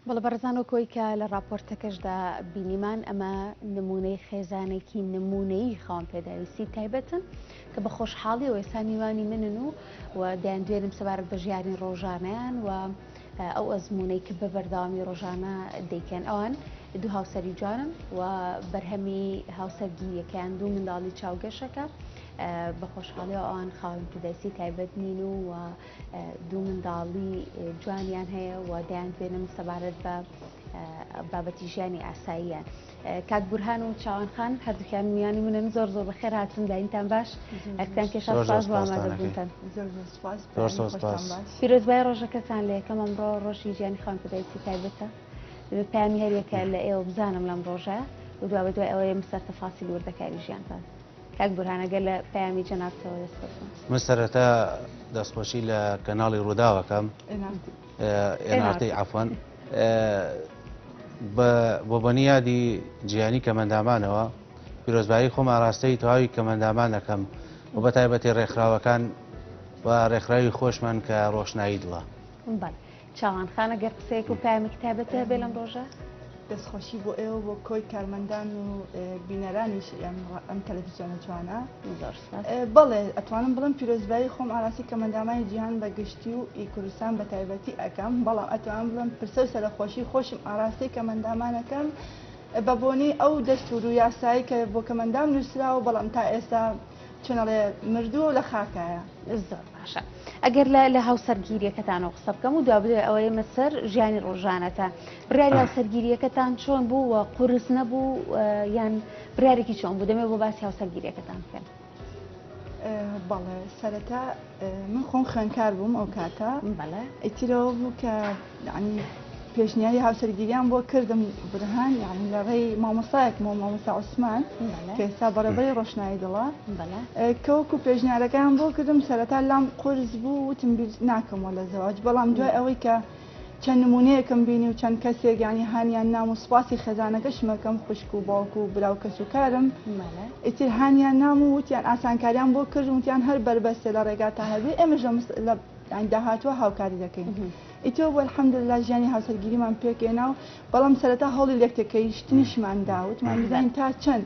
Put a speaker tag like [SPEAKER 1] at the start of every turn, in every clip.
[SPEAKER 1] بەڵە بەڕزانەوەکۆی کە لە راپۆرتەکەشدا بینیمان ئەمە نمونەی خێزانێکی نمونەی خاوەن پێداویستی تایبەتن کە بە خۆشحاڵی و ئێستا میوانی منن و دەیانگوێنم سەبارەت بە ژیانی ڕۆژانەیان و ئەو ئەزمونەی کە بە بەرداوامی ڕۆژانە دەیکەن ئەوان دوو هاوسەری جوانن و بەرهەمی هاوسەرگیریەکەیان دوو منداڵی چاوگەشەکە بە خۆشحاڵی ئەوان خاوەن پێداویستی تایبەت نین و دوو منداڵی جوانیان هەیە و دەیانگوێنم سەبارەت بە بابەتی ژیانی ئاساییان. کاک بورهان و چاوان خان هەردووکیان میوانی منن زۆر زۆر بەخێر هاتن داینتان باش ئەکتان کێشا سپاس بۆ ئامادەبوونتان. پیرۆزبای ڕۆژەکەتان لە یەکەم ئەمڕۆ ڕۆژی ژیانی خاوەن پێداویستی تایبەتە پەیامی هەریەکە لە ئێوە بزانم لەم ڕۆژە و دوای بەدوای ئەوەیە مستەر تەفاسیلی وردەکاری ژیانتان. کاک بورهانەگەر لە پەیامی جەنابتەوە دەستکەوتن.
[SPEAKER 2] من سەرەتا دەستخۆشی لە کەناڵی ڕووداوەکەم ئێنارتی عەفوەن بۆ بەنیادی جیهانی کەمەندامانەوە پیرۆزبایی خۆم ئاراستەی تەواوی کەمەندامان دەکەم و بە تایبەتی ڕێکخراوەکان و ڕێکخراوی خۆشمان کە ڕۆشنایی دڵە.
[SPEAKER 1] چاوان خانە گەر قسەیەک و پەیامی کتابەتە بێ لەم ڕۆژە؟
[SPEAKER 3] دەستخۆشی بۆ ئێوە بۆ کۆی کارمەندان و بینەرانیش ئەم تەلەڤیزیۆنە جوانە. بەڵێ ئەتوانم بڵم پیرۆزبایی خۆم ئاراستی کەمەندامانی جیهان بە گشتی و کوردستان بە تایبەتی ئەەکەم، بەڵام ئەتوانم بڵم پرسە و سەرخۆشی خۆشم ئاراستی کەمەندامانەکەم بە بۆنی ئەو دەستور و یاسایی کە بۆ کەمەندام نووسراوە، بەڵام تا ئێستا چۆنەڵێ مردووە لە خاکایە.
[SPEAKER 1] زۆر باشە. ئەگەر لە هاوسەرگیریەکەتانەوە قسە بکەم و دوابدوێ ئەوەیە مەسەر ژیانی ڕۆژانەتە بڕیاری هاوسەرگیریەکەتان چۆن بوو و قورس نەبوو یان بڕیارێکی چۆن بوو؟ دەمێ بۆ باسی هاوسەرگیریەکەتان بکەن.
[SPEAKER 3] بەڵێ سەرەتا من خۆم خوێندکار بووم ئەو کاتە، ئیترەوە بوو کە یعنی پێشنیاری هاوسەرگیریان بۆ کردم برهان یعنی لە ڕێی مامۆستایەک مامۆستا عوسمان کە ئێستا بەڕێبەری ڕۆشنایی دڵە کەوەکو پێشنیارەکان بۆ کردم سەرەتا لام قورس بوو وتم بیر ناکەمەوە لە زەواج، بەڵام دوای ئەوەی کە چەند نمونەیەکم بینی و چەند کەسێک یانی هانیان نام و سوپاسی خێزانەکەشمەکەم خوشک و باوک و براو کەس و کارم ئیتر هانیان نام و وتیان ئاسانکاریان بۆ کرد وتیان هەر بربەستێ لە ڕێگاتا هەبێ ئێمەش لە داهاتوە هاوکاری دەکەین. ئیتۆ بۆ الحەمدلله ژیانی هاوسەرگیریمان پێکێنا و بەڵام سەرەتا هەوڵی لێکتەکەیشتنیشمان داوتمان بزانین تا چەند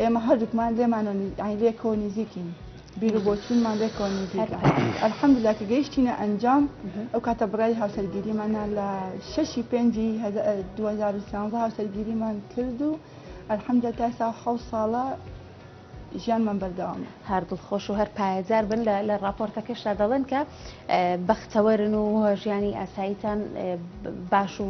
[SPEAKER 3] ئێمە هەردووکمان لێمانەوە لێکەوە نزیکین بیر و بۆچوونمان لێکەوە نزیکە. الحەمدلله کە گەیشتینە ئەنجام ئەو کاتە بڕای هاوسەرگیریمانە لە 6 پێنجی 2013 هاوسەرگیریمان کرد و الحەمدلله تا ئێستا 7 ساڵە ژیانمان بەردەوامە.
[SPEAKER 1] هەر دڵخۆش و هەر پایەزار بن لە راپۆرتەکەشدا دەڵێن کە بەختەوەرن و ژیانی ئاساییتان باش و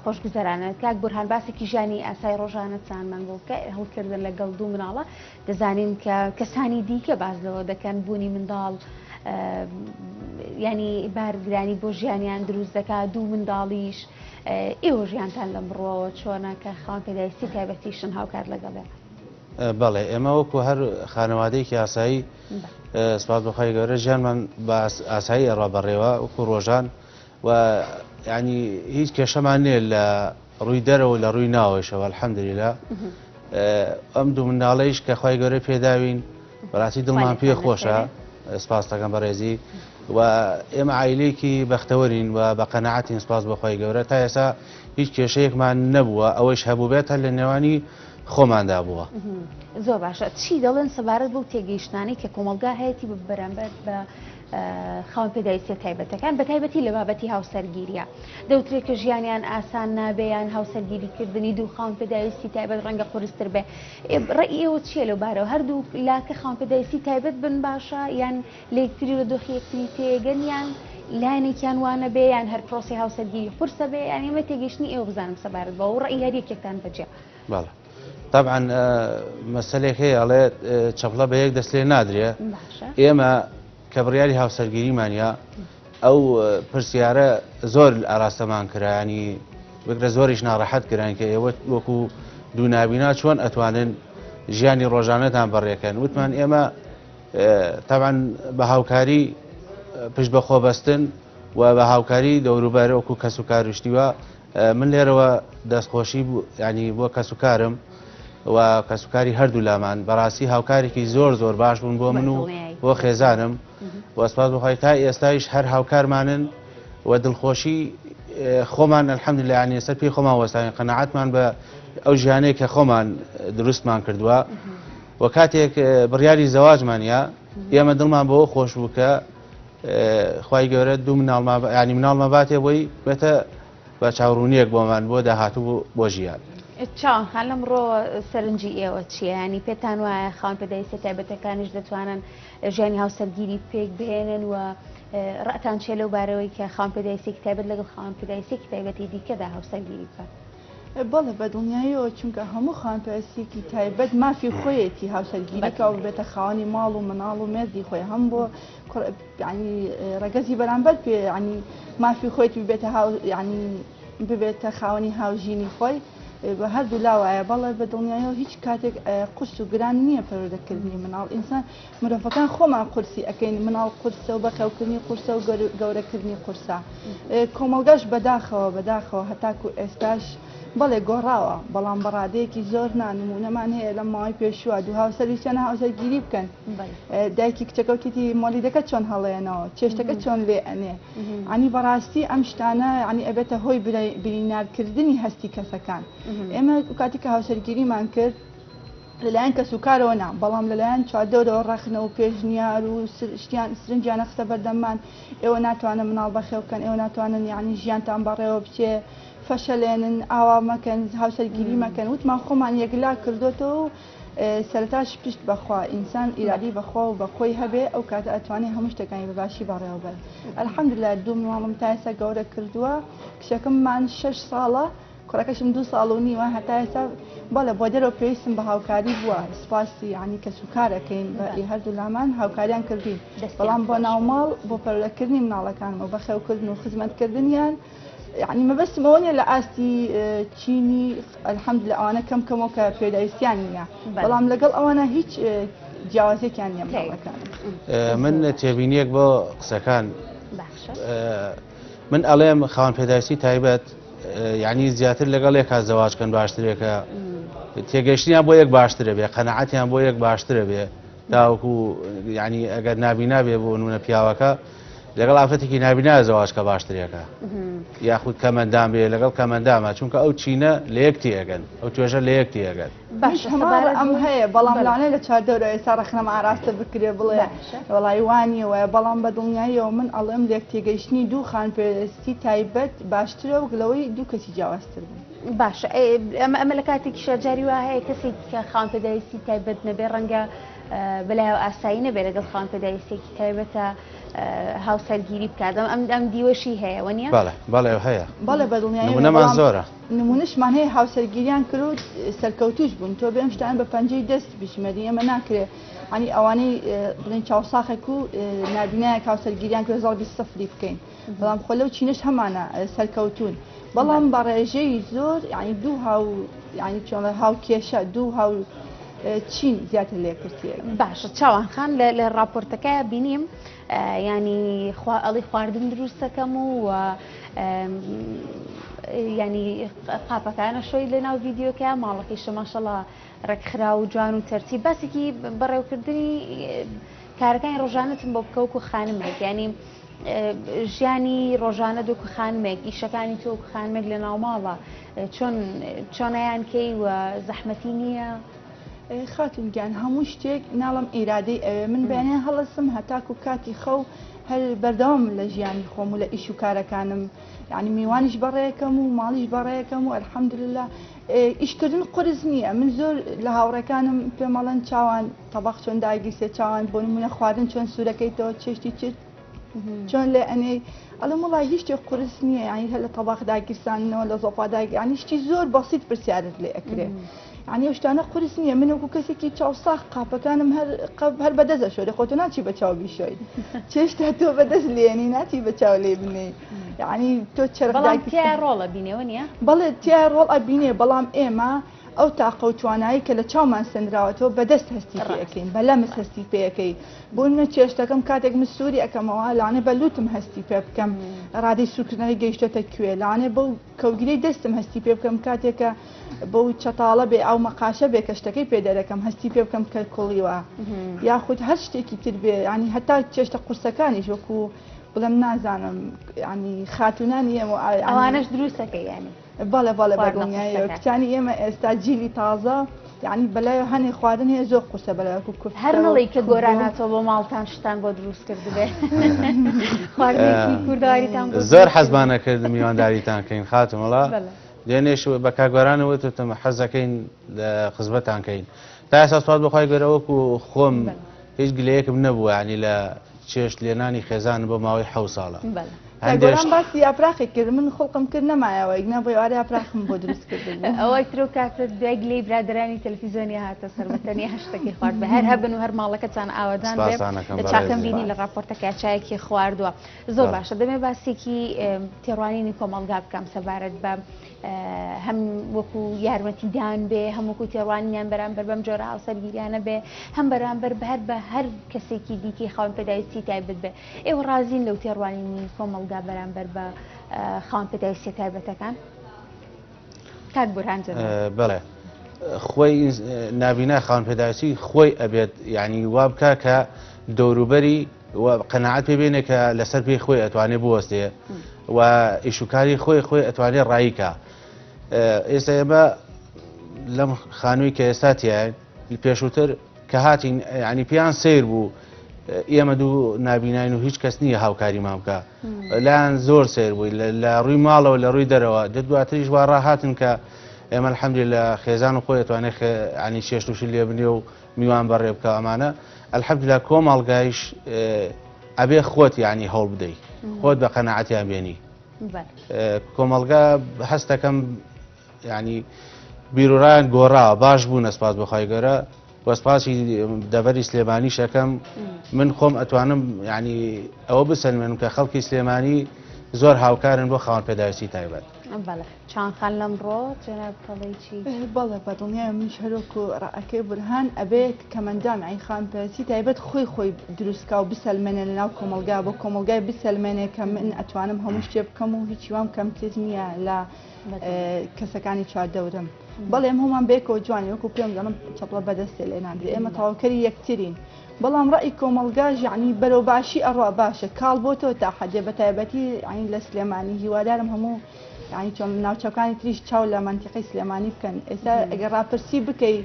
[SPEAKER 1] خۆشگوزەرانە. کاک بورهان باسێکی ژیانی ئاسایی ڕۆژانەتانمان بۆ بکە هەڵکردن لەگەڵ دوو مناڵە دەزانین کە کەسانی دیکە باز لەوە دەکەن بوونی منداڵ ینی بارگرانی بۆ ژیانیان دروست دەکات دوو منداڵیش ئێوە ژیانتان لە بڕۆوە چۆنە کە خاوەن پێداویستی تایبەتیشن هاوکار لەگەڵێ؟
[SPEAKER 2] بەڵێ ئێمە وەکو هەر خانەوادەیەکی ئاسایی سپاس بەخوای گەورە ژیانمان بە ئاسایی ڕابەڕێوە وەکو ڕۆژان و ینی هیچ کێشەمان نییە لە ڕووی دەرەوە لە ڕووی ناوەشەوە الحەمدوللیلا. ئەم دوو منداڵەیش کە خوای گەورە پێداوین بەڕاستی دڵمان پێ خۆشە سپاس دەکەم بەڕێزی و ئێمە عایلەیەکی بەختەوەرین و بە قەنەعەتین سپاس بەخوای گەورە تا ئێستا هیچ کێشەیەکمان نەبووە ئەوەش هەبوو بێت هەر لە نێوانی خۆماندا بووە.
[SPEAKER 1] زۆر باشە. چی دەڵێن سەبارەت بەو تێگەیشتانی کە کۆمەلگا هەیەی بەرامبەر بە خاوەن پێداویستی تایبەتەکان بە تایبەتی لە بابەتی هاوسەرگیریە دەوترێت کە ژیانیان ئاسان نابێیان هاوسەرگیریکردنی دوو خاوەن پێداویستی تایبەت ڕەنگە قورستر بێ. ڕێی ئێوە چیە لەو بارەوە؟ هەردوو لاکە خاوەن پێداویستی تایبەت بن باشە یان لە یەکتری و دۆخی یەکتری تێگەن یان لایەنێکیان وانە بێ یان هەر پرۆسی هاوسەرگیری قورسە بێ؟ یان ئێمە تێگەیشتنی ئێوە بزانم سەبارەت بەوە و ڕێی هەریەکێکتان بەجێ.
[SPEAKER 2] بەڵێ طبعا مەسەلێک هەیە ئەڵێ چەپڵە بە یەک دەست لێ نادرێ. ئێمە کە بڕیاری هاوسەرگیریمانە ئەو پرسیارە زۆر ئاراستەمان کرایانی بگرە زۆریش ناڕەحەت کران کە ئێوە وەکو دوو نابینا چۆن ئەتوانن ژیانی ڕۆژانەتان بەڕێکەن. وتمان ئێمە طبعا بە هاوکاری پشت بە خۆبەستن و بە هاوکاری دەوروبەر وەکو کەس و کاروشتیوە من لێرەوە دەستخۆشی ینی بۆ کەسوکارم و کەسوکاری هەردوو لامان بەڕاستی هاوکارێکی زۆر زۆر باش بوون بۆ من و بۆ خێزانم و سپاس بەخوای تا ئێستایش هەر هاوکارمانن و دڵخۆشی خۆمان الحەمدولله ینی سەر پێی خۆمان وەستاین قەناعەتمان بە ئەو ژیانەیە کە خۆمان دروستمان کردووە و کاتێک بڕیاری زەواجمانە ئێمە دڵمان بەوە خۆش بوو کە خوای گەورە دوو ینی مناڵمەباتێ بۆی بێتە بە چاوڕوونیەک بۆمان بۆ داهاتوو بۆ ژیان.
[SPEAKER 1] چاوان خان لەمڕۆ سەرنجی ئێوە چییە؟ ینی پێتان وایە خاوەن پێداویستە تایبەتەکانیش دەتوانن ژیانی هاوسەرگیری پێک بهێنن و ڕەتان چێ لەو بارەوەی کە خاوەن پێداویستێکی تایبەت لەگەڵ خاوەن پێداویستێکی تایبەتی دیکەدا هاوسەرگیری بکات؟
[SPEAKER 3] بەڵێ بە دڵنیاییەوە چونکە هەموو خاوەنپەرستێکی تایبەت مافی خۆیەتی هاوسەرگیریکە و بێتە خاوەنی ماڵ و مناڵ و مێردی خۆی هەم بۆ ینی ڕێگەزی بەرامبەر پێ ینی مافی خۆیتی ببێتە ینی ببێتە خاوەنی هاوژینی خۆی بە هەردوو لاوایە. بەڵێ بە دڵنیایەوە هیچ کاتێک قورس و گران نییە پەروەردەکردنی مناڵ. ئینسان مرۆڤەکان خۆمان قورسی ئەەکەین مناڵ قورسە و بەخێوکردنی قورسە و گەورەکردنی قورسە. کۆمەلگەش بەداخەوە هەتاکو ئێستاش بەڵێ گۆڕاوە بەڵام بەڕادەیەکی زۆر نانمونەمان هەیە لە ماوەی پێشووە دوو هاوسەری چەند هاوسەرگیری بکەن دایکی کچەکەوتێتی مۆلیدەکە چۆن هەڵێنەوە چێشتەکە چۆن لێ ئەنێ عنی بەڕاستی ئەم شتانە عنی ئەبێتە هۆی بریندارکردنی هەستی کەسەکان. ئێمە کاتی کە هاوسەرگیریمان کرد لەلایەن کە سوکارەوە نا بەڵام لەلایەن چواردەوەرەوە ڕەخنە و پێشنیار و شتیان سرنجیانە خستە بەردەمان ئێوە ناتوانن مناڵ بەخێوکەن ئێوە ناتوانن یعنی ژیانتان بەڕێوە بچێ فەشەلێنن ئاوا مەکەن هاوسەرگیری مەکەن وتمان خۆمان یەکلا کردوتەوە و سەرەتاش پشت بەخوا ئینسان ئیرادی بەخوا و بە خۆی هەبێ ئەو کاتە ئەتوانێت هەموو شتەکانی بەباشی بەڕێوە بەر. ئەلحەمدوللا دوو مناڵم تا ئێستا گەورە کردووە کچەکەممان 6 ساڵە کوڕەکەشم 2 ساڵ و نیوە هەتا ئێستا بەڵێ بۆ دەرەوە پێویستم بە هاوکاری بووە سپاسی عنی کە سوکارەکەین بە هەردوو لامان هاوکاریان کردین بەڵام بۆ ناوماڵ بۆ پەروەردەکردنی مناڵەکانمە بەخێوکردن و خزمەتکردنیان يعني ما بس موني لآستي تشيني الحمد لله أنا كم كموكا بيدايستيان يعني والله لقل أنا هيك جوازي كان يوم كان
[SPEAKER 2] من تبينيك بو قسكان من ألام خوان بيدايستي تايبت يعني زياتر لقل يك الزواج كان باشتريك تيجيشني أبو يك باشتري بيه قناعتي أبو يك باشتري بيه داوكو يعني أجر نابينا بيه بو نونا بياوكا لەگەڵ ئافرەتێکی نابینا زەواجکە باشترێکە یاخود کەمەندام بێ لەگەڵ کەمەندامە چونکە ئەو چینە لە یەکتی ئەگەن ئەو توێژە لە یەکتی ئەگەن
[SPEAKER 3] باش ئەم هەیە بەڵام لاانێ لە چواردەوەرە ئێستا ڕەخنەمە ئاراستە بکرێ بڵێ وەڵای وانیەوە بەڵام بە دڵنیاییەوە من ئەڵێم لە یەکتێگەیشتنی دوو خانپێویستی تایبەت باشترە و گلەوەی دوو کەسی جیاوازتر بوون.
[SPEAKER 1] باش ئەمە لە کاتێکی شەجاری وا هەیە کەسێک کە خانپێداویستی تایبەت نەبێ ڕەنگە بەلایەوە ئاسایی نەبێ لەگەڵ خانپێداویستێکی تایبەتە هاوسەرگیری بکاتم ئەم دیوەشی هەیە وەنیە؟
[SPEAKER 2] بەڵێ هەیە
[SPEAKER 3] بەڵێ بەدڵنیایی
[SPEAKER 2] نمونەمان زۆرە
[SPEAKER 3] نمونەشمان هەیە هاوسەرگیریان کرد سەرکەوتوش بوون تۆ بێم شتان بە پەنجەی دەست بشمەری ئەمە ناکرێت عنی ئەوانەی بڵێن چاوساخێک و نابینایەک هاوسەرگیریان کرد زۆر 20 سەفری بکەین بەڵام خۆ لەو چینەش هەمانە سەرکەوتون بەڵام بە ڕێژەی زۆر ینی دوو هاو ینی چۆن هاو کێشە دوو هاو چین زیاتر لێ کردێ.
[SPEAKER 1] باشە چاوان خان لە راپۆرتەکە بینیم ینی ئەڵی خواردن دروستەکەم و ینی قاپەکانە شۆی لە ناو ڤیددیۆکە ماڵەکەی شەماشەڵا ڕێکخرا و جوان و تەرتیب باسێکی بەڕێوکردنی کارەکانی ڕۆژانەتم بۆ بکەوکو خانمێک ینی ژیانی ڕۆژانە دووکو خانمێک ئیشەکانی تۆ خانمێک لە ناوماڵە چۆنەیان کەی و زەحمەتی نییە؟
[SPEAKER 3] خاتون گیان هەموو شتێک ناڵم ئیرادەی ئەوێ من بەیانیان هەڵەسم هەتاکو کاتی خەو هەر بەردەوام لە ژیانی خۆم و لە ئیش و کارەکانم یعنی میوانیش بەڕێیەکەم و ماڵیش بەڕێیەکەم و ئەلحەمدولله ئیشکردن قرس نییە من زۆر لە هاوڕەکانم پێمەڵەن چاوان تەبەخ چۆن داگیرسێ چاوان بۆ نمونە خواردن چۆن سوورەکەیتەوە چێشتی چێت چۆن لێ ئەنێ ئەڵم وڵای هیچ شتێک قرس نییە ینی هەر لە تەبەخ داگیرسانەوە لە زۆپاداگی ینی شتی زۆر بەسیط پرسیارت لێ ئەکرێ عنی شتانە قورس نییە منەکو کەسێکی چاوساخ قاپەکانم هەر بەدەزە شۆری خۆتۆ ناچی بە چاو بیشۆی چێشتا تۆ بەدەست لێنی ناچی بە چاو لێ بنێ یعنی تۆ
[SPEAKER 1] چرەڵ ڕۆڵە بینێوە نیە؟
[SPEAKER 3] بەڵێ تیا ڕۆڵ ئەبینێ بەڵام ئێمە ئەو تاقە و توانایی کە لە چاومان سندراوەتەوە بەدەست هەستی پێەکەین بە لەمس هەستی پێەکەی بوون چێشتەکەم کاتێک مسووری ئەەکەمەوە لاانێ بە لوتم هەستی پێ بکەم ڕادی سوکردنەوەی گەیشتێتە کوێ لاانێ بەو کەوگیری دەستم هەستی پێ بکەم کاتێکە بەو چەتاڵە بێ ئەو مەقاشە بێ کە شتەکەی پێ دەرەکەم هەستی پێ بکەم کە کوڵیوە یاخود هەر شتێکی تر بێ ینی هەتا چێشتە قورسەکانیش وەکو بڵێم نازانم ینی خاتونانی ئێمە
[SPEAKER 1] ئەوانەش دروستەکە یانی
[SPEAKER 3] بەڵێ بەڵێ بەدڵنیایە کچانی ئێمە ئێستا جیلی تازە یعنی بەلای هەنێ خواردن هەیە زۆر قورسە بەلایکو کورت
[SPEAKER 1] هەر نڵی کە گۆراناتەوە بۆ ماڵتان شتان بۆ دروست کرد بێ خواردنێکی کورداریتان
[SPEAKER 2] زۆر حەزمانەکرد میوانداریتان کەین خاتمەڵا لێنێش بە کاگوارانەوەتم حەزەکەین لە خزمەتانکەین تا ئێستا سوپاس بەخوای گەورە وەکو خۆم هیچ گلەیەکم نەبووە ینی لە چێشت لێنانی خێزان بۆ ماوەی 7 ساڵە
[SPEAKER 3] گۆران باسی یاپراخی کرد من خۆڵقم کرد نەمایەوە ئیگنا بۆ ئەوارە یاپراخم بۆ دروست کرد
[SPEAKER 1] ئەوەی ترۆ کاتە دوای گلەی برادرانی تەلەڤیزیۆنی هاتە سەر بەتەنیا هەشتێکی خوارد بە هەر هەبن و هەر ماڵەکەتان ئاوادان بێ چاکەم بینی لە راپۆرتەکە چایەکی خواردووە زۆر باشە دەمێ باسێکی تێڕوانینی کۆمەڵگا بکەم سەبارەت بە هەم وەکو یارمەتیدان بێ هەم وەکو تێڕوانیان بەرامبەر بەم جۆرە هاوسەرگیریانە بێ هەم بەرامبەر بە هەر کەسێکی دیکەی خاوەن پێداویستی تایبەت بێ ئێوە ڕازین لەو تێڕوانینی کۆمەڵگا بەرامبەر بە خاوەن پێداویستی تایبەتەکان کاک بورهان
[SPEAKER 2] بەڵێ خۆی نابینا خاوەن پێداویستی خۆی ئەبێت یعنی وا بکە کە دەوروبەری قەناعەت پێ بێنێ کە لەسەر پێی خۆی ئەتوانێت بوەستێ و ئیشوکاری خۆی ئەتوانێت ڕاییکە ئێستا ئێمە لەم خانووی کە ئێستا تیان پێشووتر کە هاتین ینی پیان سیر بوو ئێمە دوو نابینین و هیچ کەس نییە هاوکاری مامکە لایەن زۆر سیر بووی لە ڕووی ماڵەوە لە ڕووی دەرەوە دواتریش وا ڕاهاتن کە ئێمە الحەمدولیلا لە خێزان و خۆی ئەتوانێت ینی شێشتوشی لێ بنێ و میوان بەڕێ بکە ئەمانە الحەمدولیلا کۆمەڵگایش ئەبێ خۆت ینی هەوڵ بدەیت خۆت بە قەناعەتیان بێنی کۆمەڵگا هەست دەکەم ینی بیرۆران گۆڕاوە باش بوو نەسپاس بەخوای گەورە وەسپاسی دەڤەری سلێمانی شەکەم من خۆم ئەتوانم ینی ئەوە بسەلمێنم کە خەڵکی سلێمانی زۆر هاوکارن بۆ خاوەن پێداویستی تایبەت
[SPEAKER 1] چاندخان لەمڕۆ جێنابڵێکی
[SPEAKER 3] بەڵێ بەدڵنیایە منش هەرۆکو ڕائەکەی بورهان ئەبێت کەمەندان ئەی خاوەن پێداویستی تایبەت خۆی دروستکە و بسەلمێنێ لەناو کۆمەڵگا بۆ کۆمەڵگای بسەلمێنێ کە من ئەتوانم هەموو شتێ بکەم و هیچی وام کەمتر نییە لە کەسەکانی چواردەورم بەڵێ ئێمە هەمومان بێکەوە جوانی وەکو پێم دەڵم چەپڵە بەدەستێ لێ نادرێ ئێمە تەواوکەری یەکترین بەڵام ڕەئی کۆمەڵگاژ یعنی بەرەو باشی ئەڕوا باشە کاڵ بۆتەوە تا حەدێ بە تایبەتی ینی لە سلێمانی هیوادارم هەموو ینی چۆن ناوچەکانی تریش چاو لە مەنتیقی سلێمانی بکەن ئێستا ئەگەر ڕاپرسی بکەی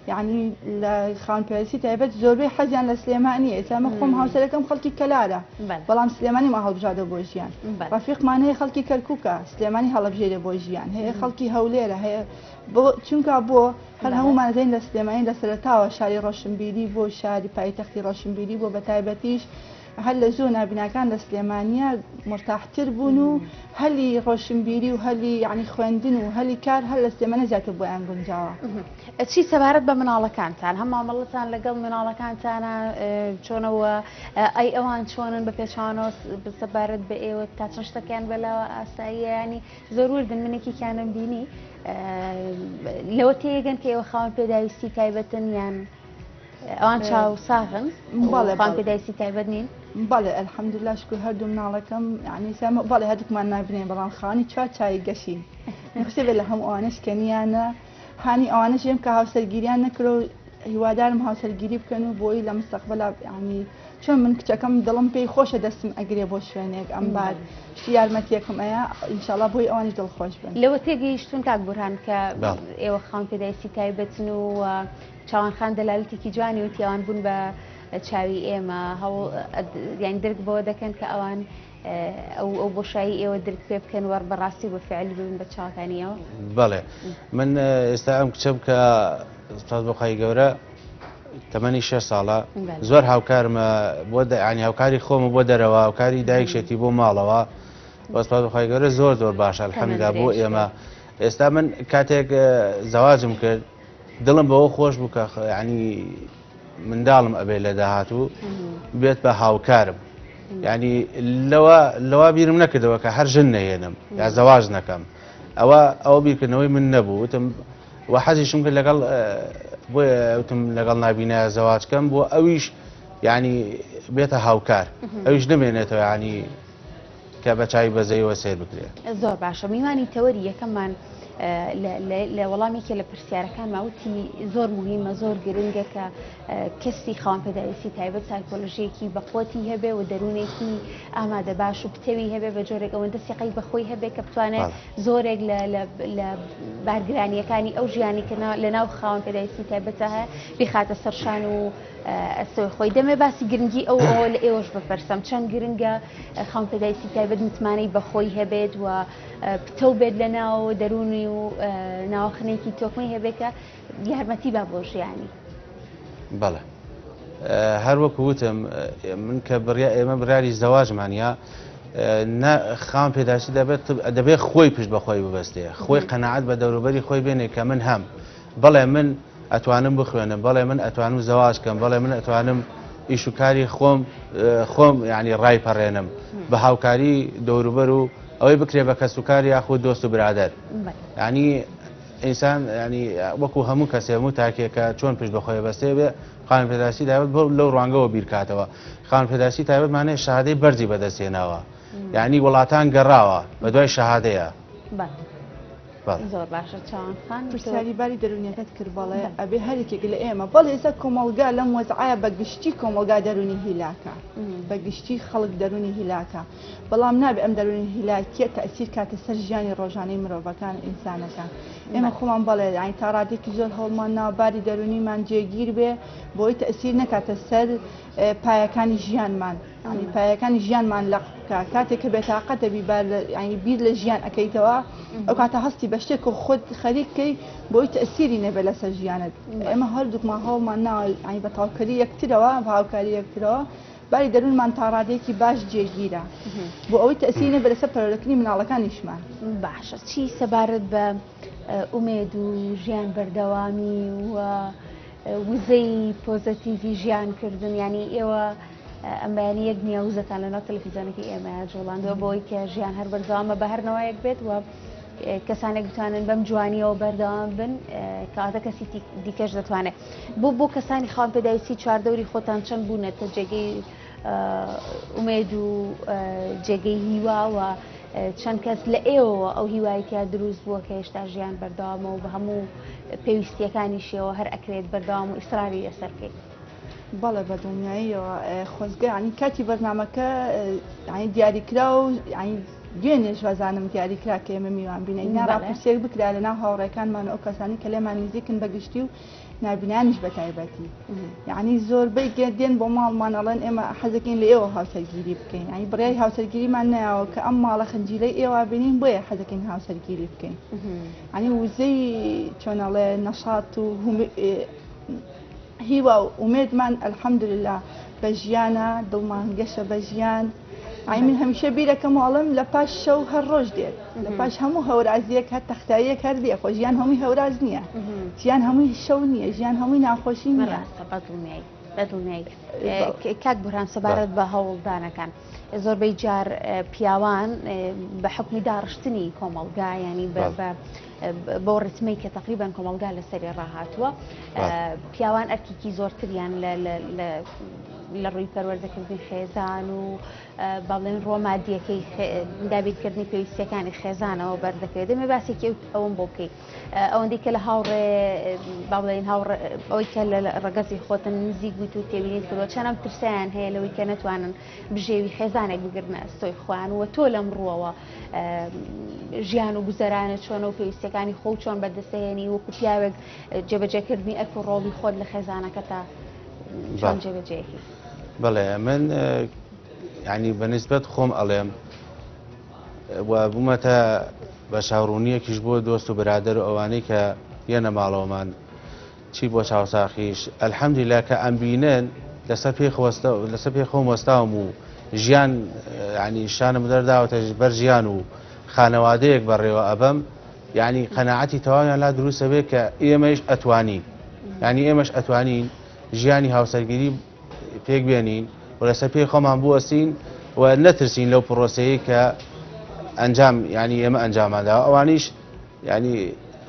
[SPEAKER 3] یعنی لە خاوەن پێداویستی تایبەت زۆربەی حەزیان لە سلێمانی ئێستا مە خۆم هاوسەرەکەم خەڵکی کەلارە بەڵام سلێمانی ما هەڵبژادە بۆ ژیان ڕەفیقمان هەیە خەڵکی کەرکووکە سلێمانی هەڵەبژێرە بۆ ژیان هەیە خەڵکی هەولێرە هەیە چونکە بۆ هەر هەمومان دەین لە سلێمانی لە سەرەتاوە شاری ڕۆشنبیری بۆ شاری پایتەختی ڕۆشنبیری بۆ بە تایبەتیش هەر لە زۆر نابیناکان لە سلێمانیە مرتاحتر بوون و هەلی ڕۆشنبیری و هەلی ینی خوێندن و هەلی کار هەر لە سلێمانە زیاتر بۆیان گونجاوە
[SPEAKER 1] چی سەبارەت بە مناڵەکانتان هەم مامەڵەتان لەگەڵ مناڵەکانتانە چۆنەوە ئەی ئەوان چۆنن بە پێچانەوە سەبارەت بە ئێوە تا چەند شتەکەیان بەلاوە ئاساییە ینی زۆر وردن منێکیانم بینی لەوە تێگەن کە ئێوە خاوەن پێداویستی تایبەتن یان ئەوان چاو ساغن خاوەن پێداویستی تایبەت نین
[SPEAKER 3] بەڵێ ئەلحەمدولیلا شکر هەردوو مناڵەکەم یعنی سامە بەڵێ هەردووکمان نابینێ بەڵام خاوەنی چوار چای گەشین نەخسێ بێت لە هەموو ئەوانەش کەنیانە هانی ئەوانەش ێم کە هاوسەرگیریان نەکرۆ هیوادارم هاوسەرگیری بکەن و بۆی لە مستەقبەلا ینی چۆن من کچەکەم دڵم پێی خۆشە دەستم ئەگرێ بۆ شوێنێک ئەم بعد شتی یارمەتیەکم ئەیە ئینشاءڵڵا بۆی ئەوانیش دڵخۆش بن
[SPEAKER 1] لەوە تێگەیشتون کاک بورهان کە ئێوە خاوەن پێداویستی تایبەتن و چاوانخان دەلالەتێکی جوانی وتیاوان بوون بە چاوی ئێمە یان درک بەوە دەکەن کە ئەوان ئەو بۆشایی ئێوە درک پێ بکەن وەر بەڕاستی بە فعلی ببن بە چاوەکانیەوە
[SPEAKER 2] بەڵێ من ئێستا ئەم کچەم کە سپاس بەخوای گەورە تەمەنی 6 ساڵە زۆر هاوکارمە بۆ ینی هاوکاری خۆمە بۆ دەرەوە هاوکاری دایکشێتی بۆ ماڵەوە سپاس بەخوای گەورە زۆر باشە الحەمدولیلا بۆ ئێمە ئێستا من کاتێک زەواجم کرد دڵم بەوە خۆش بوو کە ینی منداڵم ئەبێ لە داهاتوو بێت بە هاوکارم ینی لەوە بیرم نەکردەوە کە هەر ژن نەهێنم یا زەواج نەکەم ئەوە بیرکردنەوەی من نەبوو وتم و حەزیشم کرد لەگەڵ بۆیە وتم لەگەڵ نابینایە زەواجکەم بۆ ئەویش ینی بێتە هاوکار ئەویش نمێنێتەوە ینی کە بە چای بەزەیەوە سیر بکرێت
[SPEAKER 1] زۆر باشە میوانی تەوەری یەکەممان لە وەڵامێکی لە پرسیارەکان ماوەتی زۆر مهمە زۆر گرنگە کە کەسی خاوەن پێداویستی تایبەت سایکۆلۆژیەکی بەقوەتی هەبێ و دەروونێکی ئامادە باش و پتەوی هەبێ بە جۆرێک ئەوەندە سیقەی بەخۆی هەبێ کە بتوانێت زۆرێک لە بارگرانیەکانی ئەو ژیانی کە لەناو خاوەن پێداویستی تایبەتە هەیە بخاتە سەرشان و ئەسەوەی خۆی دەمێ باسی گرنگی ئەو لە ئێوەش بپەرسەم چەند گرنگە خاوەن پێداویستی تایبەت متمانەی بەخۆی هەبێت و پتە بێت لە ناو دەرونی و ناوەخنێکی تۆکمەی هەبێت کە یارمەتی با بۆ ژیانی.
[SPEAKER 2] بەڵێ هەر وەکو وتم من کە ئێمە بڕیاری زەواجمانە خاوەن پێداویستی دەبێت خۆی پشت بەخۆی ببەستێ خۆی قەناعەت بە دەوروبەری خۆی بێنێ کە من هەم بەڵێ من ئەتوانم بخوێنم بەڵێ من ئەتوانم زەواج کەم بەڵێ من ئەتوانم ئیش و کاری خۆم ینی ڕایپەڕێنم بە هاوکاری دەوروبەر و ئەوەی بکرێ بە کەس و کاری یاخود دۆست و برادەر ینی ئینسان ینی وەکو هەموو کەسێ هەموو تاکێکە چۆن پشت بەخۆی بەستێ بێ خاوەن پێداویستی تایبەت بۆ لەو ڕوانگەوە بیرکاتەوە خاوەن پێداویستی تایبەتمانەیە شەهادەی بەرزی بەدەستێناوە یعنی وڵاتان گەڕاوە بە دوای شەهادەیە.
[SPEAKER 1] زۆر باشە چاوانخان
[SPEAKER 3] پرسیاری باری دەرونیەکەت کرد بەڵێ ئەبێ هەرێکێک لە ئێمە بەڵێ ئێستا کۆمەڵگا لەم وەزعایە بەگشتی کۆمەڵگا دەرونی هیلاکە بەگشتی خەڵک دەرونی هیلاکە بەڵام نابێ ئەم دەرونی هیلاکیە تەئسیر کاتە سەر ژیانی ڕۆژانەی مرۆڤەکان ئینسانەکان ئێمە خۆمان بەڵێ ئاین تا ڕادێکی زۆر هەوڵمان ناوباری دەرونیمان جێگیر بێ بۆی تەئسیر نەکاتە سەر پایەکانی ژیانمان پایەکانی ژیانمان لە کاتێک کە بێتاقەت دەبی بیر لە ژیان ئەەکەیتەوە ئەو کاتە هەستی بە شتێک و خۆت خەریککەی بۆی تەئسیری نەبێت لەسەر ژیانت ئێمە هەردووکمان هەوڵمان ناوە بە تاوکەری یەکترەوە بە هاوکاری یەکترەوە باری دەروونمان تا ڕادێکی باش جێگیرە بۆ ئەوەی تەئسیری نەبێت لەسەر پەرۆلەکردنی مناڵەکانیشمان.
[SPEAKER 1] باشە چی سەبارەت بە ئومێد و ژیان بەردەوامی و وزەی پۆزەتیڤی ژیانکردن ینی ئێوە ئەم بەیانی یەک نیاوزەتان لەناو تەلەڤیزیۆنێکی ئێمە جوڵاندەوە بۆی کە ژیان هەر بەردەوامە بە هەرنەوەیەک بێت و کەسانێک بتوانن بەم جوانیەوە بەردەوام بن کاتە کەسی دیکەش دەتوانێت بۆ کەسانی خاوەن پێداویستی چواردەوری خۆتان چەند بوونەتە جێگەی ئومێد و جێگەی هیوا و چەند کەس لە ئێوە ئەو هیوایەتیا دروست بووە کە هێشتا ژیان بەردەوامە و بە هەموو پێویستیەکانیشیەوە هەر ئەکرێت بەردەوام و ئیسراری لەسەر بکەیت.
[SPEAKER 3] بەڵێ بە دڵنیاییەوە خۆزگە ینی کاتی بەرنامەکە دیاریکرا و دوێنێ ژوازانم دیاریکرا کە ئێمە میوان بینە ناڕاپرسێک بکرا لە ناو هاوڕێکانمان ئەو کەسانی کە لێمان نزیکن بەگشتی و نابینانیش بە تایبەتی یعنی زۆربەی گەردێن بۆ ماڵمان ئەڵێن ئێمە حەزەکەین لە ئێوە هاوسەرگیری بکەین ینی بڕیای هاوسەرگیریمان نایەوە کە ئەم ماڵە خەنجیرەی ئێوە بینین بۆیە حەزەکەین هاوسەرگیری بکەین ینی وزەی چۆنەڵێ نەشات و هیوا و ئومێدمان ئەلحەمدوللا بە ژیانە دڵمان گەشە بە ژیان من هەمیشە بیرەکەم وڵم لە پاش شەو هەر ڕۆژ دێت لە پاش هەموو هەورازیەک هەر تەختاییەک هەر دێ خۆ ژیان هەمووی هەوراز نییە ژیان هەمووی شەو نییە ژیان هەمووی ناخۆشی نییە.
[SPEAKER 1] بەدڵنیایی کاک بورهان سەبارەت بە هەوڵدانەکان زۆربەی جار پیاوان بە حکمی داڕشتنی کۆمەڵگا ینی بۆ ڕتمەی کە تقریبان کۆمەڵگا لەسەری ڕاهاتووە پیاوان ئەرکێکی زۆرتریان لە ڕووی پەروەردەکردنی خێزان و باڵێن ڕۆمادیەکەی دابیرکردنی پێویستیەکانی خێزانەوە بەردەکەوێت دەمێ باسێکی ئەوم بۆ بکەیت ئەوەندەی کە لە هاوڕێ باڵێن ئەوەی کە لە ڕەگەزی خۆتن نزیک بوویت و تێبینیت کردوە چەندەم ترسیان هەیە لەوەی کە نەتوانن بژێوی خێزانێک بگرنە ئەستۆی خۆیان و تۆ لەم ڕووەوە ژیان و گوزەرانە چۆنە و پێویستیەکانی خۆ چۆن بەدەستێنی وەکو پیاوێک جێبەجێکردنی ئەرک و ڕۆڵی خۆت لە خێزانەکە تا چۆن جێبەجێکی.
[SPEAKER 2] بەڵێ من ینی بەنسبەت خۆم ئەڵێم و بوومەتە بە چاوڕوونیەکیش بۆ دۆست و برادەر و ئەوانەی کە یەنە ماڵەوەمان چی بۆ چاوساخیش ئەلحەمدولیلا کە ئەم بینن لەسەر پێی خۆم وەستاوم و ژیان ینی شانم دەرداوەتە بەر ژیان و خانەوادەیەک بەڕێوە ئەبەم یعنی قەناعەتی تەواویان لا دروستە بێت کە ئێمەش ئەتوانین ینی ئێمەش ئەتوانین ژیانی هاوسەرگیری پێک بێنین و لەسەر پێی خۆمان بوەستین و نەترسین لەو پرۆسەیە کە ئەنجام ینی ئێمە ئەنجاماداوە ئەوانیش ینی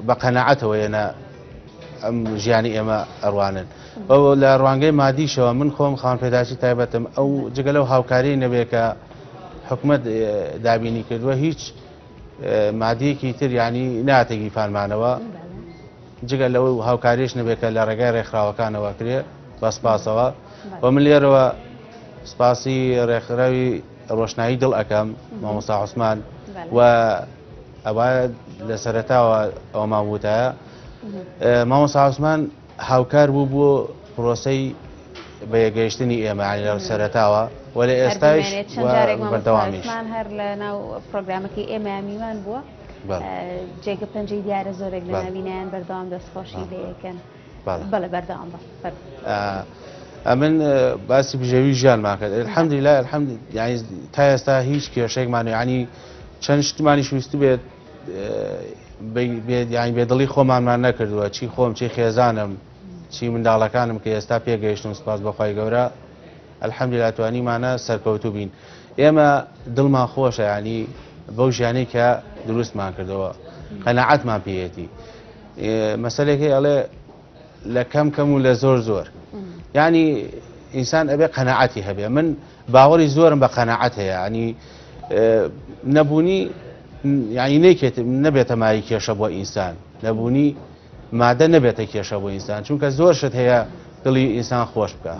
[SPEAKER 2] بە قەناعەتەوە یەنە ئەم ژیانی ئێمە ئەڕوانن لە ڕوانگەی مادیشەوە من خۆم خاوەن پێداویستی تایبەتم ئەو جگە لەو هاوکاری نەبێت کە حکومەت دابینی کردووە هیچ مادیەکی تر ینی ناتێکی فانمانەوە جگە لەوە هاوکاریش نەبێت کە لە ڕێگای ڕێکخراوەکانەوە کرێ بە سپاسەوە و من لێرەوە سپاسی ڕێکخراوی ڕۆشنایی دڵ ئەەکەم مامۆستا عوسمان و ئەوە لە سەرەتاوە ئەو ماموتایە مامۆستا عوسمان هاوکار بوو بۆ پرۆسەی بەیەگەیشتنی ئێمە لە سەرەتاوە و لە ئێستاش بەردەوامیش
[SPEAKER 1] هەر لە ناو پرۆگرامەکەی ئێمە میوان بووە جێگە پەنجەی دیارە زۆرێک لە ناوینیان بەردەوام دەستخۆشی لەیەکەن بەڵێ بەردەوام بە
[SPEAKER 2] ئەمن باسی بژێوی ژیانمان کرد الحەمدولیلا ینی تا ئێستا هیچ کێشەیەکمان ینی چەند شتمانی شویست بێت ینی بێدڵی خۆمانمان نەکردووە چی خۆم چی خێزانم چی منداڵەکانم کە ئێستا پێگەیشتم سپاس بەخوای گەورە الحەمدولیلا توانیمانە سەرکەوتوو بین ئێمە دڵمان خۆشە ینی بەو ژیانەی کە دروستمان کردەوە قەناعەتمان پێیەتی مەسەلێکی ئەڵێ لە کەم و لە زۆر ینی ئینسان ئەبێ قەناعەتی هەبێ من باوەڕی زۆرم بە قەناعەت هەیە ینی نەبوونی ینی نەیکێت نەبێتە مای کێشە بۆ ئینسان نەبوونی مادە نەبێتە کێشە بۆ ئینسان چونکە زۆر شت هەیە دڵی ئینسان خۆش بکە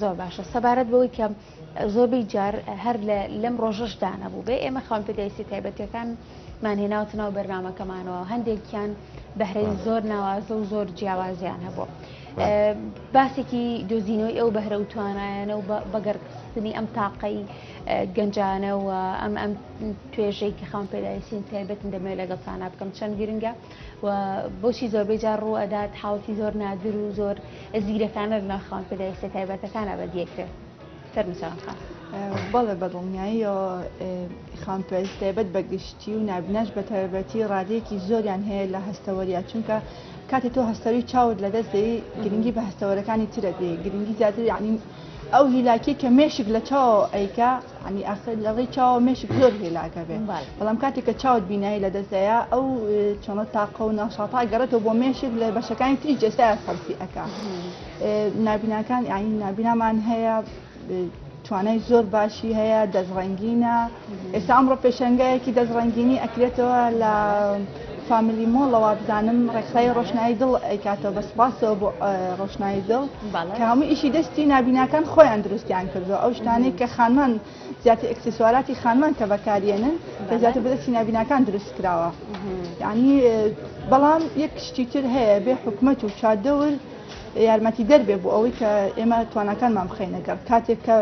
[SPEAKER 1] زۆر باشە سەبارەت بەوەی کە زۆربەی جار هەر لەم ڕۆژەشدا نەبوو بێ ئێمە خاوەنپێدایستی تایبەتیەکانمان هێناوتنەوە بەرنامەکەمانەوە هەندێکیان بەهرەی زۆر ناوازە و زۆر جیاوازیان هەبوو باسێکی دۆزینەوەی ئەو بەهرە و توانایانە و بەگەڕکردنی ئەم تاقەی گەنجانە و ئەم توێژەی کە خاوەنپێدایستی تایبەتن دەمەوێت لەگەڵتانە بکەم چەند گرنگە و بۆچی زۆربەی جار ڕوو ئەدات حاڵەتی زۆر نادر و زۆر زیرەکانە لەناو خاوەنپێدایستی تایبەتەکانە بەدیەکرێت فەرمووچەکە
[SPEAKER 3] بەڵێ بەدڵنیایی خاوەنپێدایستی تایبەت بەگشتی و نابیناش بە تایبەتی ڕادەیەکی زۆریان هەیە لە هەستەوەریات چونکە کاتێک تۆ هەستەوەری چاوت لەدەست دەی گرنگی بە هەستەوەرەکانی ترە دێ گرنگی زیاتر یعنی ئەو هیلاکی کە مێشک لە چاوە ئەیکا ینی ئاخر لەڕێی چاوە مێشک زۆر هێلاکە بێ بەڵام کاتێک کە چاوت بینایی لەدەستەیە ئەو چۆنە تاقە و ناشاتا گەڕێتەوە بۆ مێشک لە بەشەکانی تری جەستایە سەڵفی ئەکا نابیناکان ینی نابینامان هەیە توانای زۆر باشی هەیە دەزڕەنگینە ئێستا ئەمڕۆ پێشەنگایەکی دەزڕەنگینی ئەکرێتەوە لە فامیلی مۆڵەوە بزانم ڕێکخراوی ڕۆشنایی دڵ ئەیکاتەوە بە سپاسەوە بۆ ڕۆشنایی دڵ کە هەموو ئیشی دەستی نابیناکان خۆیان دروستیان کردووە ئەو شتانەی کە خانمان زیاتر ئەکسسواراتی خانمان کە بەکارێنن کە زیاتر بەدەستی نابیناکان دروست کراوە یعنی بەڵام یەک شتی تر هەیە بێ حکومەت و چادەور یارمەتی دەربێ بۆ ئەوەی کە ئێمە توانەکانمان بخەینەگەڕ کاتێک کە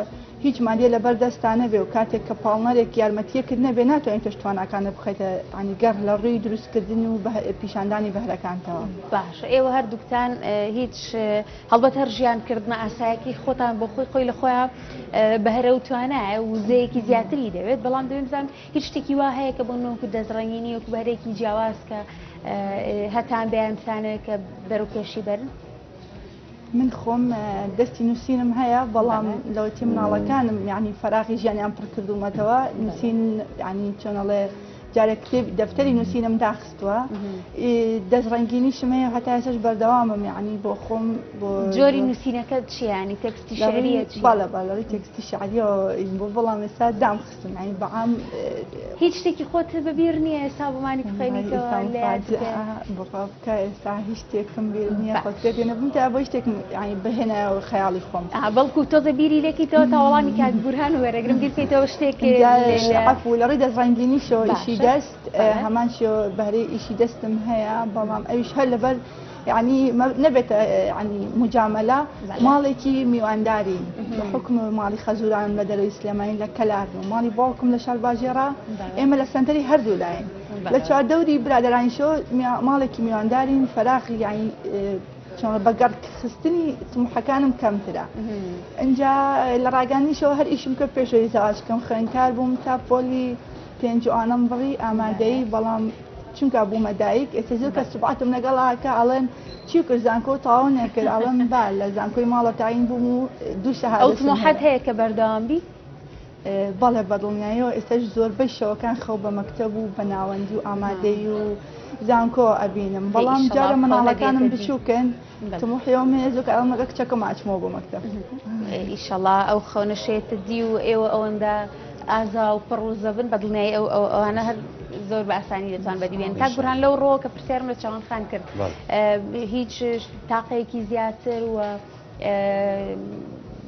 [SPEAKER 3] هیچ مادیە لەبەر دەستانە بێ و کاتێک کە پاڵنەرێک یارمەتیەکرد نەبێ ناتوانین تۆ توانەکانە بخەیتە ینی گەڕ لە ڕووی دروستکردن و پیشاندانی بەهرەکانتەوە
[SPEAKER 1] باش ئێوە هەردووکتان هیچ هەڵبەت هەر ژیانکردنە ئاسایەکی خۆتان بۆ خۆی لە خۆیان بەهرە و توانایە و وزەیەکی زیاتری دەوێت بەڵام دەوێت بزانم هیچ شتێکی وا هەیە کە بۆ نۆکو دەزڕەنگینی وەکو بەهرێکی جیاواز کە هەتان بەیانتانەوە کە بەروپێشی بەرن
[SPEAKER 3] من خۆم دەستی نووسینم هەیە بەڵام لەوەتی مناڵەکانم یعنی فەراغی ژیانیان پڕ کردومەتەوە نووسین ینی چۆنەڵێ جارە کتێب دەفتەری نووسینم داخستووە دەستڕەنگینیشم هەیە هەتا ئێسش بەردەوامم یعنی بۆ خۆم بۆ
[SPEAKER 1] جۆری نووسینەکە چیانی تەکستی شعریە
[SPEAKER 3] باڵە باڵەوەی تەکستی شعریەوە بۆ بەڵام ئێستا دام خستم ینی بەعام
[SPEAKER 1] هیچ شتێکی خۆت بەبیر نییە ئێستا بۆمانی بخەینیتەوە
[SPEAKER 3] بڕاوکە ئێستا هیچ شتێکم بیر نییە خۆت پێێنە بم تا بۆ شتێکم ینی بهێنەوە خەیاڵی خۆم
[SPEAKER 1] بەڵکو تۆزە بیری لێکیتەوە تا وەڵامی کات بورهان وەرەگرم بیرکەیتەوە شتێک
[SPEAKER 3] عفو لە ڕێی دەستڕەنگینیشەوە ئیشی دەست هەمان شێ بەهرەی ئیشی دەستم هەیە بەڵام ئەویش هەر لەبەر یعنی نەبێتە ینی مجامەلا ماڵێکی میوانداری حکم ماڵی خەزوران لە دەرەوەی سلێمانی لە کەلار و ماڵی باوکم لە شار باژێرا ئێمە لە سنتەری هەردوو لایەن لە چواردەوری برادرانیشەوە ماڵێکی میواندارین فەراخی یعنی چۆن بەگەڕ خستنی تموحەکانم کەمترە ئەجا لە ڕاگەاندنیشەوە هەر ئیشم کرد پێشەوەی زەواجکەم خوێندکار بووم تا پۆلی پێنجوانم بڕی ئامادەی بەڵام چونکە بوومە دایک ئێستا کە سوبعاتم لەگەڵاکە ئەڵێن چی کرد زانکۆ تاوان نەکرد ئەڵێن با لە زانکۆی ماڵە تاین بووم و دوو شەهادەت
[SPEAKER 1] ئەو تموحەت هەیە کە بەردەوام بی
[SPEAKER 3] بەڵێ بەدڵنیاییەوە ئێستاش زۆربەی شەوەکان خەو بە مەکتەب و بە ناوەندی و ئامادەی و زانکۆ ئەبینم بەڵام جارە مناڵەکانم بچووکن تموحیەوە مێزوکە ئەو مەگە کچەکەم ئاچمەوە بۆ مەکتەب
[SPEAKER 1] ئیشەڵا ئەو خەونەشێتە دی و ئێوە ئەوەندە ئازا و پڕ و زەبن بە دڵنیایی ئەوانە هەر زۆر بە ئاسانی دەتوان بەدیبێن کاک بورهان لەو ڕۆ کە پرسیارم لە چاوەنخان کرد هیچ تاقەیەکی زیاتر و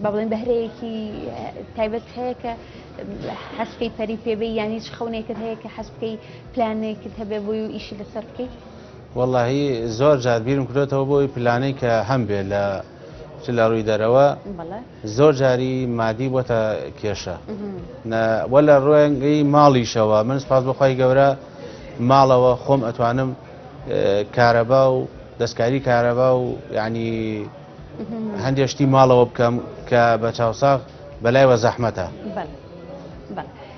[SPEAKER 1] بە بڵێن بەهرەیەکی تایبەت هەیە کە حەز بکەی پەری پێبێ یان هیچ خەونێکت هەیە کە حەز بکەی پلانێکت هەبێ بۆی و ئیشی لەسەر بکەیت؟
[SPEAKER 2] وەڵاهی زۆر جار بیرم کردێتەوە بۆی پلانەی کە هەم بێ لە ڕووی دەرەوە زۆر جاری مادی بۆتە کێشە وە لە ڕۆیەنگەی ماڵیشەوە من سپاس بەخوای گەورە ماڵەوە خۆم ئەتوانم کارەبا و دەستکاری کارەبا و ینی هەندێشتی ماڵەوە بکەم کە بە چاوساغ بەلایەوە زەحمەتە.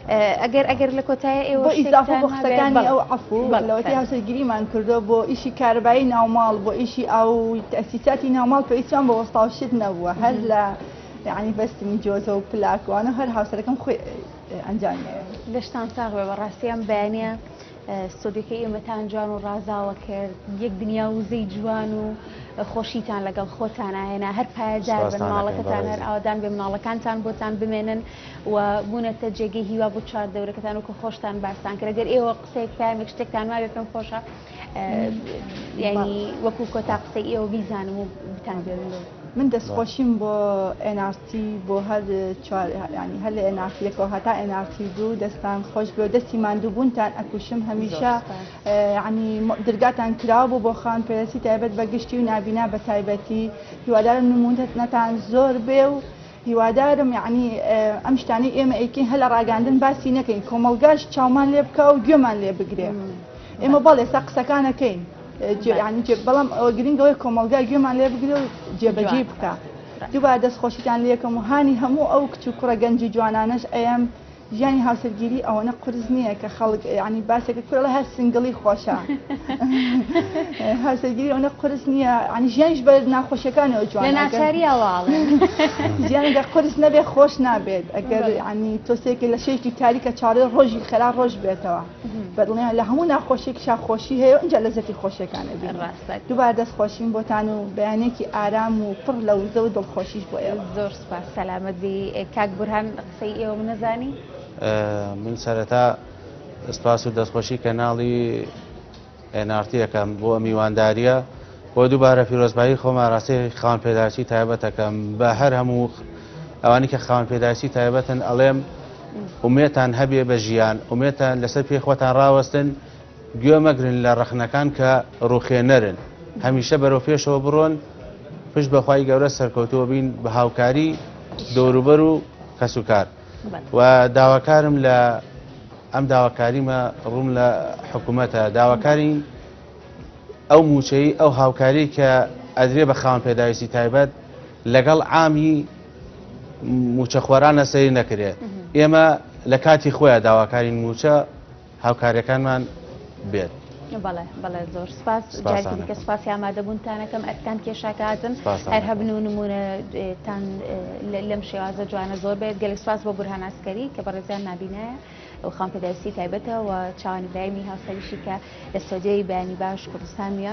[SPEAKER 1] ئەگەر لە کۆتایە ئێوە
[SPEAKER 3] بۆ ئیزافە بۆ قسەکانی ئەو عەفو لەوەتی هاوسەرگیریمان کردو بۆ ئیشی کارەبایی ناوماڵ بۆ ئیشی ئەو تەسیساتی ناوماڵ پێویستیان بە وەستاوشت نەبووە هەر لە یعنی بەستنی جۆزە و پلاکوانە هەر هاوسەرەکەم خۆی ئەنجامێ
[SPEAKER 1] لەشتان ساغ بێ بەڕاستیان بەیانە سۆدەکەی ئێمەتان جوان و ڕازاوە کرد یەک دنیا وزەی جوان و خۆشیتان لەگەڵ خۆتان هێنا هەر پایدار بن ماڵەکەتان هەر ئاوادان بێ مناڵەکانتان بۆتان بمێنن و بوونەتە جێگەی هیوا بۆ چوار دەورەکەتان و کە خۆشتان باسان کرد ئەگەر ئێوە قسەیەک پامێک شتێکتان وابێ پێم خۆشە ینی وەکو کۆتا قسەی ئێوە بیزانم و بتان بێنەوە.
[SPEAKER 3] من دەستخۆشیم بۆ NRC بۆ هەر ینی هەر لە NRCەکەەوە هەتا NRC دوو دەستان خۆش بێ و دەستی ماندووبوونتان ئەکوشم هەمیشە ینی دەرگاتان کراوە بوو بۆ خان پێرسی تایبەت بە گشتی و نابینا بە تایبەتی هیوادارم نمونەتان زۆر بێ و هیوادارم یعنی ئەم شتانی ئێمە ئەیکەین هەر لە ڕاگاندن باسی نەکەین کۆمەلگاش چاومان لێ بکە و گوێمان لێ بگرێ ئێمە بەڵێ ئێستا قسەکانەکەین بەڵام گرنگەوەی کۆمەلگای گوێمان لێ بگرێ و جێبەجێ بکە دووبار دەستخۆشیتان لێکم و هانی هەموو ئەو کچ و کوڕە گەنجی جوانانەش ئەم ژیانی هاوسەرگیری ئەوەنە قرس نییە کە خەڵک ینی باسێکە کوڕە هەر سنگڵی خۆشە هاوسەرگیری ئەوەنە قرس نییە ینی ژیانیش بە ناخۆشیەکانەوە جوان ژیانەکە قرس نەبێ خۆش نابێت ئەگەر ینی تۆسێکی لە شەیەکی تاریکە چاڕێ ڕۆژی خەرا ڕۆژ بێتەوە بەدڵنیان لە هەموو ناخۆشیێکیشا خۆشی هەیە ئەنجا لەزەتی خۆشیەکانە بێت دووبار دەستخۆشیم بۆتان و بەیانێکی ئارام و پڕ لە وزە و دڵخۆشیش بۆ ئێوە.
[SPEAKER 1] زۆر سپاس سەلامەت بی کاک بورهان قسەی ئێوە نەزانی؟
[SPEAKER 2] من سەرەتا سپاس و دەستخۆشی کەناڵی NRT یەکەم بۆ میوانداریە بۆ دووبارە پیرۆزبایی خۆمان ڕاستی خاوەن پێداچی تایبەتەکەم بە هەر هەموو ئەوانی کە خاوەن پێداچی تایبەتن ئەڵێم ئومێتان هەبێ بە ژیان ئومێتان لەسەر پێی خۆتان ڕاوەستن گوێ مەگرن لە ڕەخنەکان کە ڕوخێنەرن هەمیشە بەرەو پێشەوە بڕۆن پشت بەخوای گەورە سەرکەوتووە بین بە هاوکاری دەوروبەر و کەسوکار و داواکارم لە ئەم داواکاریمە ڕووم لە حکوومەتە داواکارین ئەو موچەی ئەو هاوکاری کە ئەدرێ بە خاوەن پێداویستی تایبەت لەگەڵ عامی موچەخۆرانە سەیری نەکرێت ئێمە لە کاتی خۆیان داواکارین موچە هاوکاریەکانمان بێت.
[SPEAKER 1] بەڵێ زۆر سپاس جارێکی دیکە سپاسی ئامادەبوونتانەکەم ئەرکان کێشاکاتن هەر هەبن و نمونەتان لەم شێوازە جوانە زۆر بێت گەلێک سپاس بۆ بورهان ئاسکەری کە بەڕێزیان نابینایە و خاوەن پێداویستی تایبەتە و چاوەنێدراوی هاوسەریشی کە لە سەودای بەیانی باش کوردستان